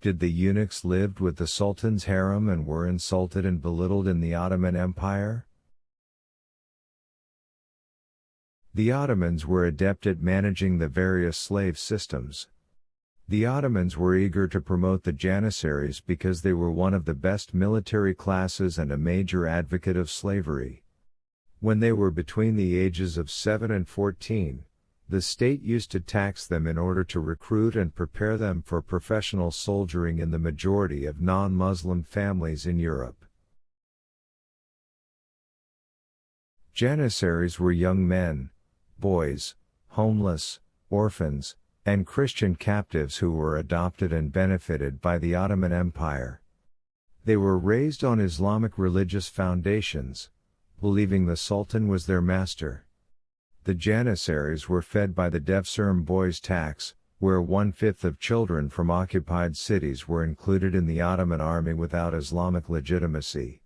Did the eunuchs lived with the Sultan's harem and were insulted and belittled in the Ottoman Empire? The Ottomans were adept at managing the various slave systems. The Ottomans were eager to promote the Janissaries because they were one of the best military classes and a major advocate of slavery. When they were between the ages of 7 and 14, the state used to tax them in order to recruit and prepare them for professional soldiering in the majority of non-Muslim families in Europe. Janissaries were young men, boys, homeless, orphans, and Christian captives who were adopted and benefited by the Ottoman Empire. They were raised on Islamic religious foundations, believing the Sultan was their master. The Janissaries were fed by the Devsirme boys' tax, where 1/5 of children from occupied cities were included in the Ottoman army without Islamic legitimacy.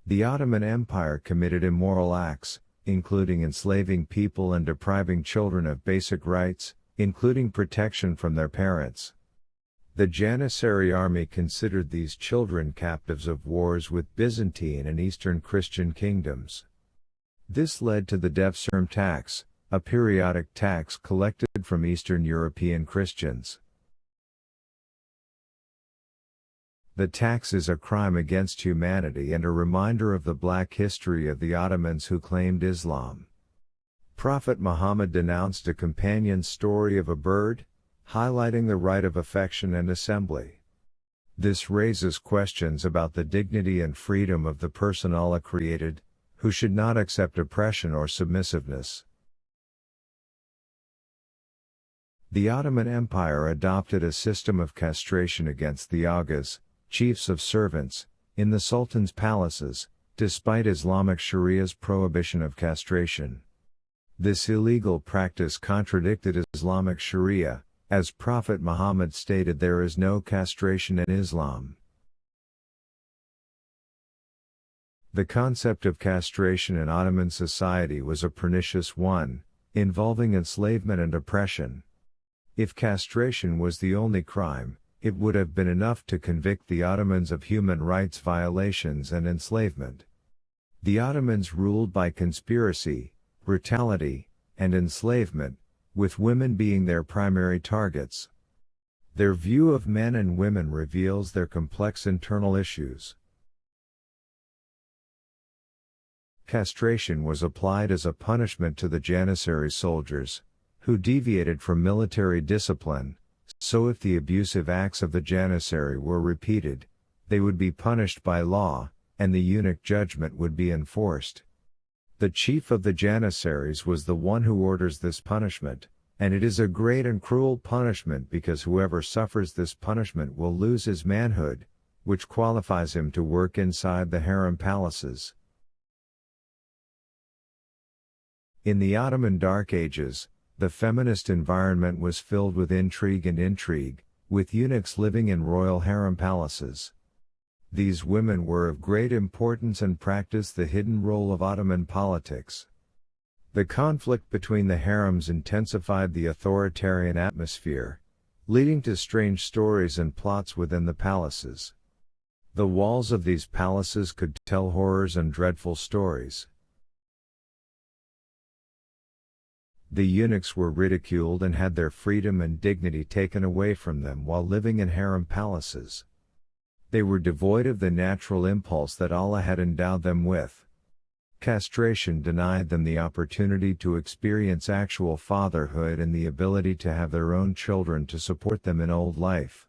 The Ottoman Empire committed immoral acts, including enslaving people and depriving children of basic rights, including protection from their parents. The Janissary army considered these children captives of wars with Byzantine and Eastern Christian kingdoms. This led to the Devshirme tax, a periodic tax collected from Eastern European Christians. The tax is a crime against humanity and a reminder of the black history of the Ottomans who claimed Islam. Prophet Muhammad denounced a companion story of a bird, highlighting the right of affection and assembly. This raises questions about the dignity and freedom of the person Allah created, who should not accept oppression or submissiveness. The Ottoman Empire adopted a system of castration against the Agas, chiefs of servants, in the Sultan's palaces, despite Islamic Sharia's prohibition of castration. This illegal practice contradicted Islamic Sharia, as Prophet Muhammad stated there is no castration in Islam. The concept of castration in Ottoman society was a pernicious one, involving enslavement and oppression. If castration was the only crime, it would have been enough to convict the Ottomans of human rights violations and enslavement. The Ottomans ruled by conspiracy, brutality, and enslavement, with women being their primary targets. Their view of men and women reveals their complex internal issues. Castration was applied as a punishment to the Janissary soldiers, who deviated from military discipline, so if the abusive acts of the Janissary were repeated, they would be punished by law, and the eunuch judgment would be enforced. The chief of the Janissaries was the one who orders this punishment, and it is a great and cruel punishment because whoever suffers this punishment will lose his manhood, which qualifies him to work inside the harem palaces. In the Ottoman Dark Ages, the feminist environment was filled with intrigue, with eunuchs living in royal harem palaces. These women were of great importance and practiced the hidden role of Ottoman politics. The conflict between the harems intensified the authoritarian atmosphere, leading to strange stories and plots within the palaces. The walls of these palaces could tell horrors and dreadful stories. The eunuchs were ridiculed and had their freedom and dignity taken away from them while living in harem palaces. They were devoid of the natural impulse that Allah had endowed them with. Castration denied them the opportunity to experience actual fatherhood and the ability to have their own children to support them in old life.